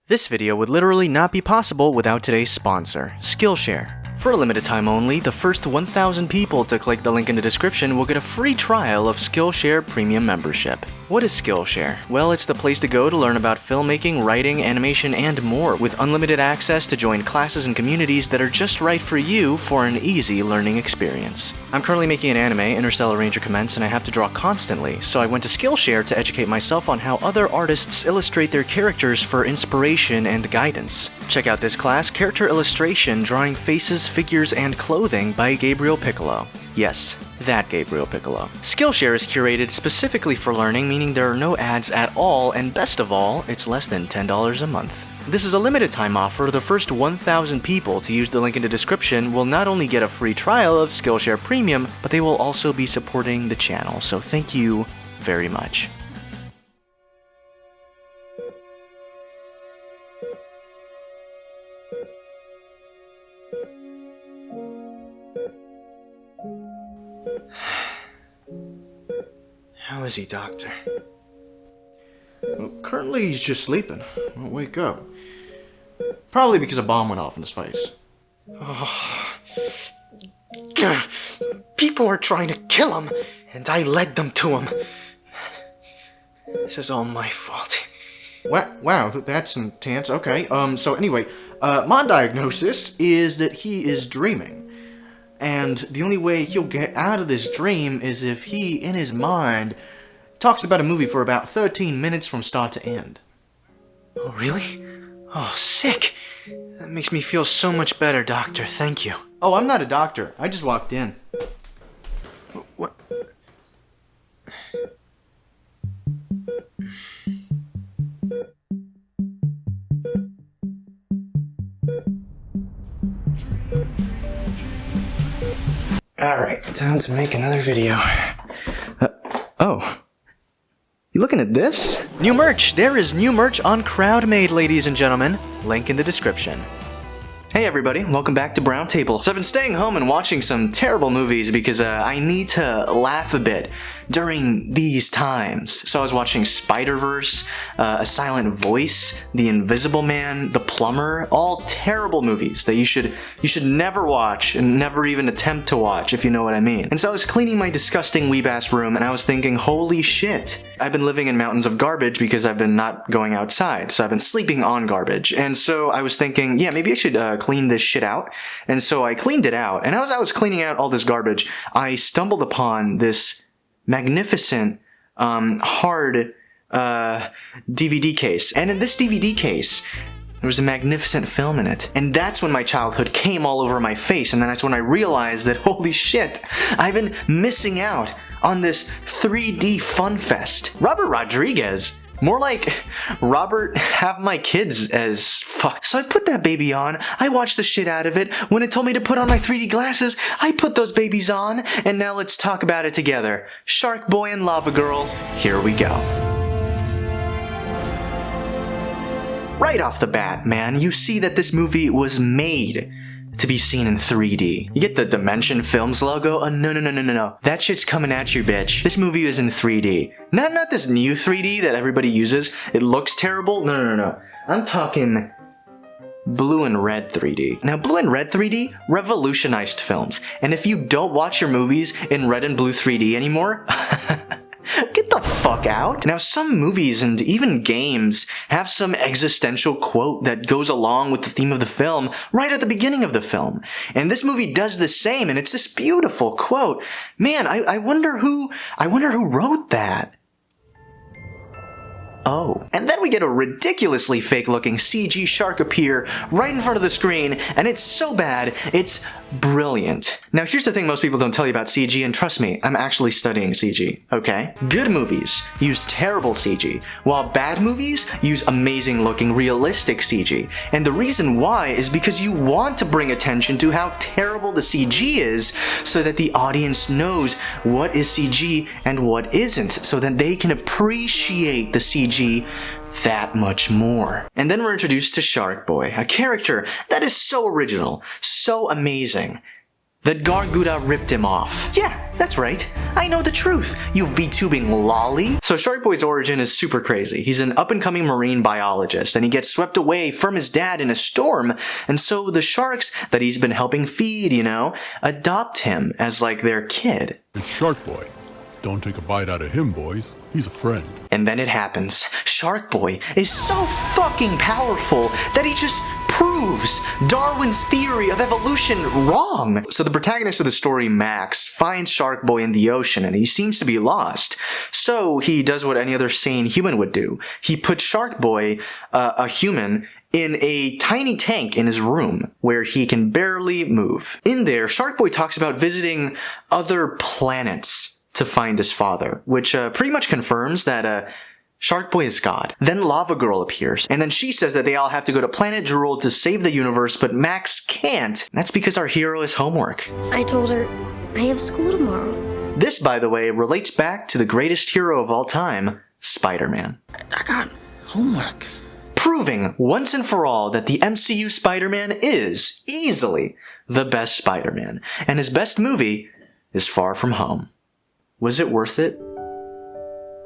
This video would literally not be possible without today's sponsor, Skillshare. For a limited time only, the first 1,000 people to click the link in the description will get a free trial of Skillshare Premium membership. What is Skillshare? Well, it's the place to go to learn about filmmaking, writing, animation, and more, with unlimited access to join classes and communities that are just right for you for an easy learning experience. I'm currently making an anime, Interstellar Ranger Commence, and I have to draw constantly, so I went to Skillshare to educate myself on how other artists illustrate their characters for inspiration and guidance. Check out this class, Character Illustration, Drawing Faces, Figures, and Clothing by Gabriel Piccolo. Yes, that Gabriel Piccolo. Skillshare is curated specifically for learning, meaning there are no ads at all, and best of all, it's less than $10 a month. This is a limited time offer. The first 1,000 people to use the link in the description will not only get a free trial of Skillshare Premium, but they will also be supporting the channel, so thank you very much. How is he, Doctor? Well, currently he's just sleeping. Won't wake up. Probably because a bomb went off in his face. Oh. People are trying to kill him, and I led them to him. This is all my fault. Wow, that's intense. Okay, so anyway, my diagnosis is that he is dreaming. And the only way he'll get out of this dream is if he, in his mind, talks about a movie for about 13 minutes from start to end. Oh, really? Oh, sick! That makes me feel so much better, Doctor. Thank you. Oh, I'm not a doctor. I just walked in. What? Alright, time to make another video. Oh. You looking at this? New merch! There is new merch on CrowdMade, ladies and gentlemen. Link in the description. Hey everybody, welcome back to Browntable. So I've been staying home and watching some terrible movies because I need to laugh a bit during these times. So I was watching Spider-Verse, A Silent Voice, The Invisible Man, The Plumber, all terrible movies that you should never watch and never even attempt to watch, if you know what I mean. And so I was cleaning my disgusting weeb-ass room and I was thinking, holy shit, I've been living in mountains of garbage because I've been not going outside, so I've been sleeping on garbage. And so I was thinking, yeah, maybe I should clean this shit out. And so I cleaned it out, and as I was cleaning out all this garbage, I stumbled upon this magnificent, hard DVD case. And in this DVD case, there was a magnificent film in it. And that's when my childhood came all over my face, and then that's when I realized that, holy shit, I've been missing out on this 3D fun fest. Robert Rodriguez. More like, Robert, have my kids as fuck. So I put that baby on, I watched the shit out of it. When it told me to put on my 3D glasses, I put those babies on, and now let's talk about it together. SHARKBOY and LAVAGIRL, here we go. Right off the bat, man, you see that this movie was made to be seen in 3D. You get the Dimension Films logo? No. That shit's coming at you, bitch. This movie is in 3D. Not this new 3D that everybody uses. It looks terrible. No. I'm talking blue and red 3D. Now, blue and red 3D revolutionized films. And if you don't watch your movies in red and blue 3D anymore, get the fuck out. Now, some movies and even games have some existential quote that goes along with the theme of the film right at the beginning of the film. And this movie does the same, and it's this beautiful quote. Man, I wonder who wrote that. Oh. And then we get a ridiculously fake-looking CG shark appear right in front of the screen, and it's so bad, it's brilliant. Now here's the thing most people don't tell you about CG, and trust me, I'm actually studying CG, okay? Good movies use terrible CG, while bad movies use amazing-looking, realistic CG. And the reason why is because you want to bring attention to how terrible the CG is, so that the audience knows what is CG and what isn't, so that they can appreciate the CG that much more. And then we're introduced to SharkBoy, a character that is so original, so amazing. that Garguda ripped him off. Yeah, that's right. I know the truth, you VTubing lolly. So Sharkboy's origin is super crazy. He's an up-and-coming marine biologist, and he gets swept away from his dad in a storm, and so the sharks that he's been helping feed, you know, adopt him as like their kid. It's Sharkboy. Don't take a bite out of him, boys. He's a friend. And then it happens. Sharkboy is so fucking powerful that he just proves Darwin's theory of evolution wrong. So the protagonist of the story, Max, finds Sharkboy in the ocean and he seems to be lost. So he does what any other sane human would do. He puts Sharkboy, a human, in a tiny tank in his room where he can barely move. In there, Sharkboy talks about visiting other planets to find his father, which pretty much confirms that Sharkboy is God. Then Lava Girl appears, and then she says that they all have to go to planet Drool to save the universe, but Max can't. That's because our hero has homework. I told her, I have school tomorrow. This, by the way, relates back to the greatest hero of all time, Spider-Man. I got homework. Proving once and for all that the MCU Spider-Man is easily the best Spider-Man, and his best movie is Far From Home. Was it worth it?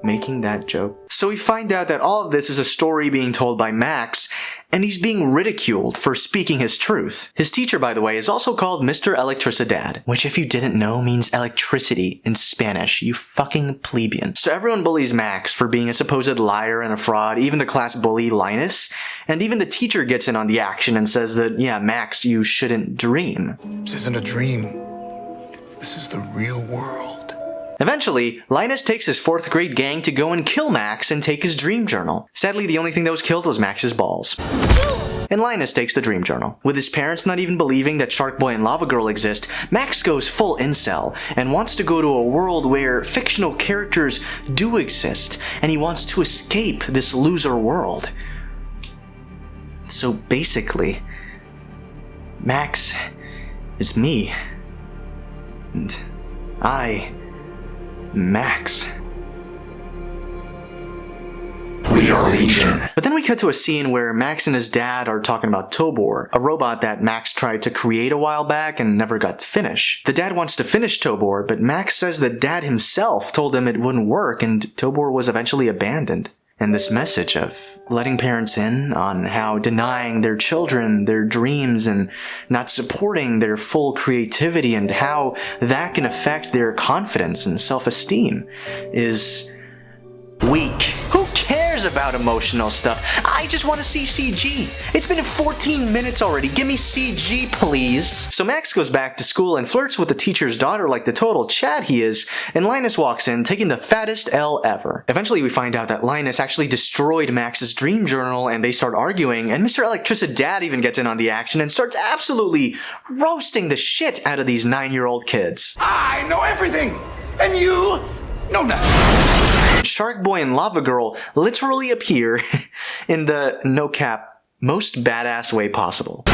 Making that joke? So we find out that all of this is a story being told by Max, and he's being ridiculed for speaking his truth. His teacher, by the way, is also called Mr. Electricidad, which if you didn't know means electricity in Spanish, you fucking plebeian. So everyone bullies Max for being a supposed liar and a fraud, even the class bully Linus, and even the teacher gets in on the action and says that, yeah, Max, you shouldn't dream. This isn't a dream. This is the real world. Eventually, Linus takes his 4th grade gang to go and kill Max and take his dream journal. Sadly, the only thing that was killed was Max's balls. And Linus takes the dream journal. With his parents not even believing that Sharkboy and Lava Girl exist, Max goes full incel and wants to go to a world where fictional characters do exist, and he wants to escape this loser world. So basically, Max is me. And Max. We are Legion. But then we cut to a scene where Max and his dad are talking about Tobor, a robot that Max tried to create a while back and never got to finish. The dad wants to finish Tobor, but Max says that Dad himself told him it wouldn't work and Tobor was eventually abandoned. And this message of letting parents in on how denying their children their dreams and not supporting their full creativity and how that can affect their confidence and self-esteem is weak. Who cares about emotional stuff? I just want to see CG. It's been 14 minutes already. Give me CG, please. So Max goes back to school and flirts with the teacher's daughter like the total Chad he is, and Linus walks in, taking the fattest L ever. Eventually we find out that Linus actually destroyed Max's dream journal, and they start arguing, and Mr. Electricidad even gets in on the action and starts absolutely roasting the shit out of these 9-year-old kids. I know everything, and you know nothing. Sharkboy and Lava Girl literally appear in the, no cap, most badass way possible.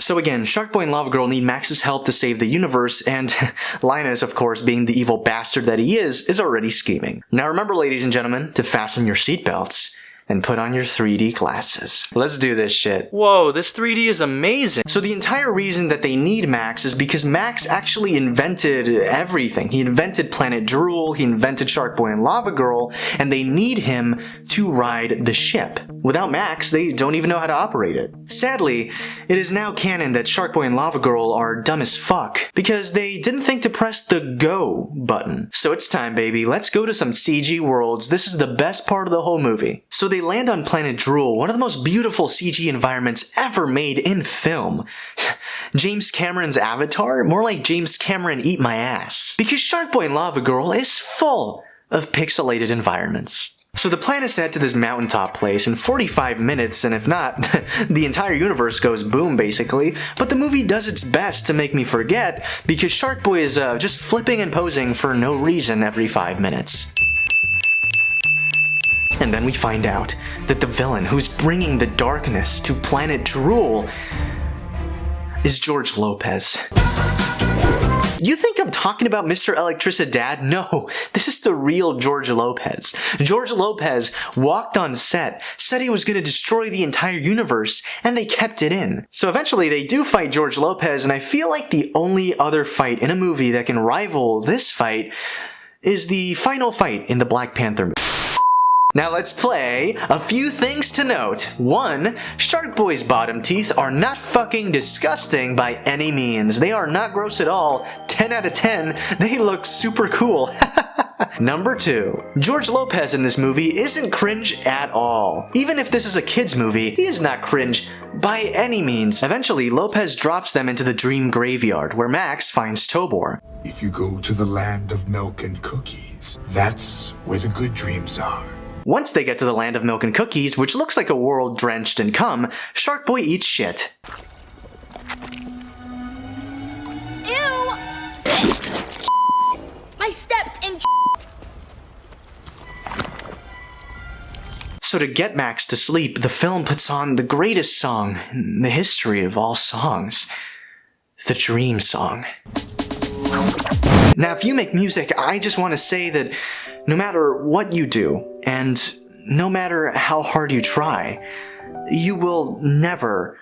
So again, Sharkboy and Lava Girl need Max's help to save the universe, and Linus, of course, being the evil bastard that he is already scheming. Now remember, ladies and gentlemen, to fasten your seatbelts and put on your 3D glasses. Let's do this shit. Whoa, this 3D is amazing. So the entire reason that they need Max is because Max actually invented everything. He invented Planet Drool, he invented Sharkboy and Lava Girl, and they need him to ride the ship. Without Max, they don't even know how to operate it. Sadly, it is now canon that Sharkboy and Lava Girl are dumb as fuck because they didn't think to press the go button. So it's time, baby. Let's go to some CG worlds. This is the best part of the whole movie. So they land on Planet Drool, one of the most beautiful CG environments ever made in film. James Cameron's Avatar? More like James Cameron eat my ass. Because Sharkboy and Lava Girl is full of pixelated environments. So the plan is set to this mountaintop place in 45 minutes, and if not, the entire universe goes boom, basically. But the movie does its best to make me forget, because Sharkboy is just flipping and posing for no reason every 5 minutes. And then we find out that the villain who's bringing the darkness to Planet Drool is George Lopez. You think I'm talking about Mr. Electricidad? No, this is the real George Lopez. George Lopez walked on set, said he was going to destroy the entire universe, and they kept it in. So eventually they do fight George Lopez, and I feel like the only other fight in a movie that can rival this fight is the final fight in the Black Panther movie. Now let's play a few things to note. 1. Sharkboy's bottom teeth are not fucking disgusting by any means. They are not gross at all. 10 out of 10. They look super cool. Number 2. George Lopez in this movie isn't cringe at all. Even if this is a kid's movie, he is not cringe by any means. Eventually, Lopez drops them into the dream graveyard, where Max finds Tobor. If you go to the land of milk and cookies, that's where the good dreams are. Once they get to the land of milk and cookies, which looks like a world drenched in cum, Sharkboy eats shit. Ew! I stepped in So to get Max to sleep, the film puts on the greatest song in the history of all songs. The Dream Song. Now, if you make music, I just want to say that no matter what you do, and no matter how hard you try, you will never,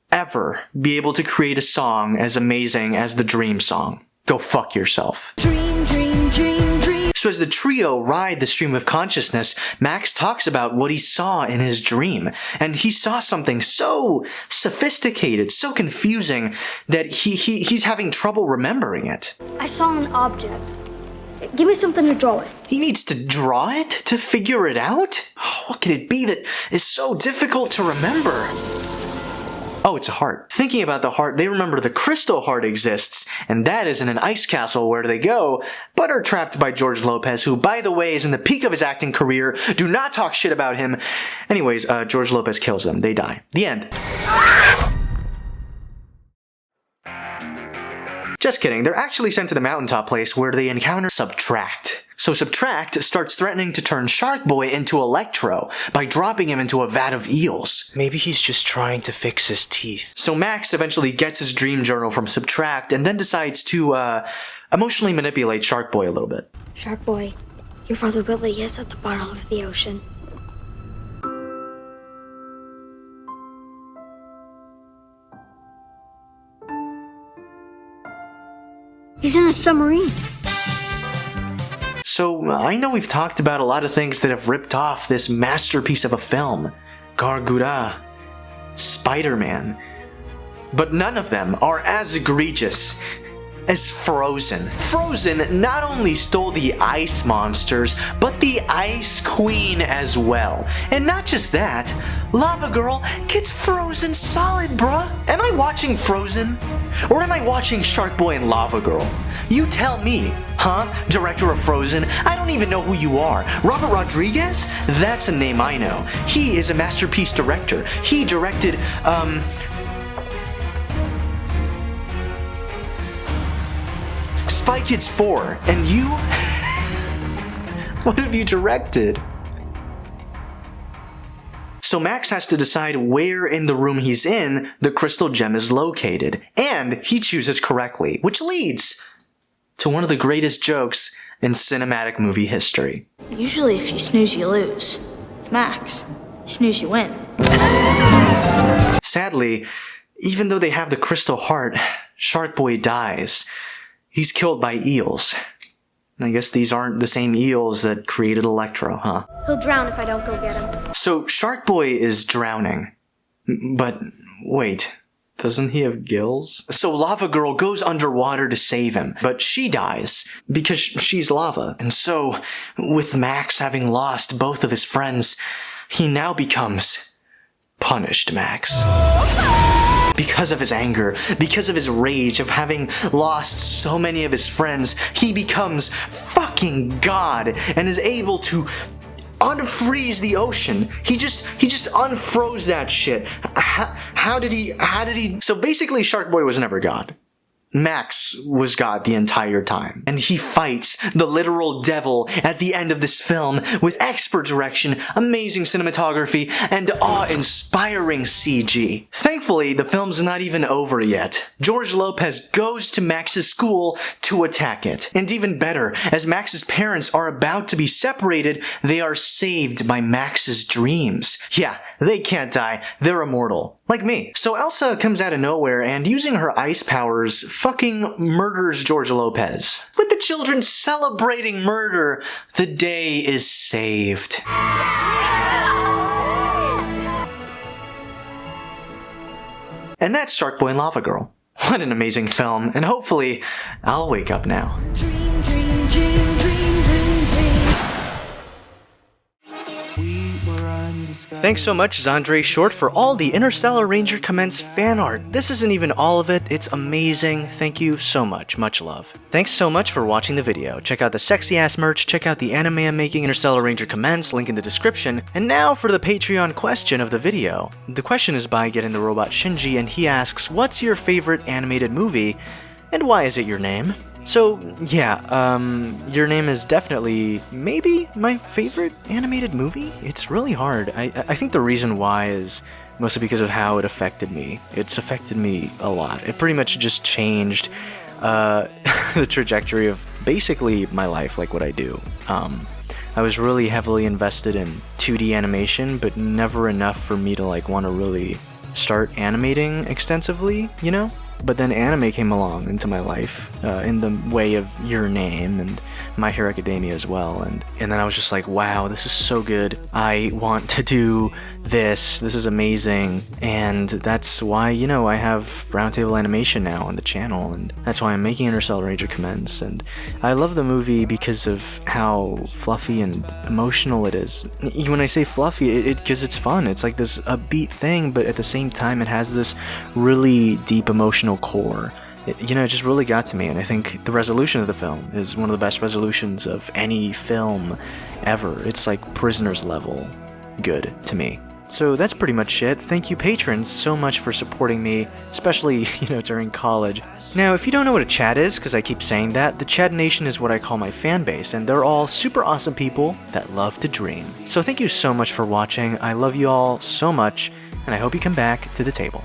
ever be able to create a song as amazing as the Dream Song. Go fuck yourself. dream, dream, dream, dream. So as the trio ride the stream of consciousness, Max talks about what he saw in his dream. And he saw something so sophisticated, so confusing, that he's having trouble remembering it. I saw an object. Give me something to draw with. He needs to draw it to figure it out? Oh, what could it be that is so difficult to remember? Oh, it's a heart. Thinking about the heart, they remember the crystal heart exists, and that is in an ice castle where they go, but are trapped by George Lopez, who, by the way, is in the peak of his acting career. Do not talk shit about him. Anyways, George Lopez kills them. They die. The end. Just kidding, they're actually sent to the mountaintop place where they encounter Subtract. So Subtract starts threatening to turn Sharkboy into Electro by dropping him into a vat of eels. Maybe he's just trying to fix his teeth. So Max eventually gets his dream journal from Subtract and then decides to emotionally manipulate Sharkboy a little bit. Sharkboy, your father Willie is at the bottom of the ocean. He's in a submarine. So, I know we've talked about a lot of things that have ripped off this masterpiece of a film. Gargura, Spider-Man. But none of them are as egregious as Frozen. Frozen not only stole the ice monsters, but the Ice Queen as well. And not just that, Lava Girl gets frozen solid, bruh. Am I watching Frozen? Or am I watching Sharkboy and Lava Girl? You tell me, huh? Director of Frozen? I don't even know who you are. Robert Rodriguez? That's a name I know. He is a masterpiece director. He directed, Spy Kids 4, and you? What have you directed? So Max has to decide where in the room he's in the crystal gem is located, and he chooses correctly, which leads to one of the greatest jokes in cinematic movie history. Usually if you snooze, you lose. With Max, you snooze, you win. Sadly, even though they have the crystal heart, Sharkboy dies. He's killed by eels. I guess these aren't the same eels that created Electro, huh? He'll drown if I don't go get him. So Sharkboy is drowning. But wait, doesn't he have gills? So Lava Girl goes underwater to save him, but she dies because she's lava. And so, with Max having lost both of his friends, he now becomes Punished Max. Because of his anger, because of his rage of having lost so many of his friends, he becomes fucking God and is able to unfreeze the ocean. He just unfroze that shit. How did he? So basically Sharkboy was never God. Max was God the entire time, and he fights the literal devil at the end of this film with expert direction, amazing cinematography, and awe-inspiring CG. Thankfully, the film's not even over yet. George Lopez goes to Max's school to attack it. And even better, as Max's parents are about to be separated, they are saved by Max's dreams. Yeah, they can't die, they're immortal. Like me. So Elsa comes out of nowhere and, using her ice powers, fucking murders George Lopez. With the children celebrating murder, the day is saved. And that's Sharkboy and Lava Girl. What an amazing film, and hopefully, I'll wake up now. Dream, dream, dream, dream, dream, dream. Thanks so much, Zandre Short, for all the Interstellar Ranger Commence fan art. This isn't even all of it, it's amazing. Thank you so much, much love. Thanks so much for watching the video. Check out the sexy ass merch, check out the anime I'm making, Interstellar Ranger Commence, link in the description. And now for the Patreon question of the video. The question is by Getting the Robot Shinji, and he asks, what's your favorite animated movie, and why is it your name? So, yeah, Your Name is definitely, maybe, my favorite animated movie? It's really hard. I think the reason why is mostly because of how it affected me. It's affected me a lot. It pretty much just changed the trajectory of basically my life, like what I do. I was really heavily invested in 2D animation, but never enough for me to like want to really start animating extensively, you know? But then anime came along into my life in the way of Your Name and My Hero Academia as well. And then I was just like, wow, this is so good. I want to do this. This is amazing. And that's why, you know, I have Browntable Animation now on the channel. And that's why I'm making Interstellar Ranger Commence. And I love the movie because of how fluffy and emotional it is. When I say fluffy, because it's fun. It's like this upbeat thing, but at the same time, it has this really deep emotional core. It just really got to me, and I think the resolution of the film is one of the best resolutions of any film ever. It's like Prisoners level good to me. So that's pretty much it. Thank you patrons so much for supporting me, especially, during college. Now, if you don't know what a Chad is, because I keep saying that, the Chad Nation is what I call my fan base, and they're all super awesome people that love to dream. So thank you so much for watching. I love you all so much, and I hope you come back to the table.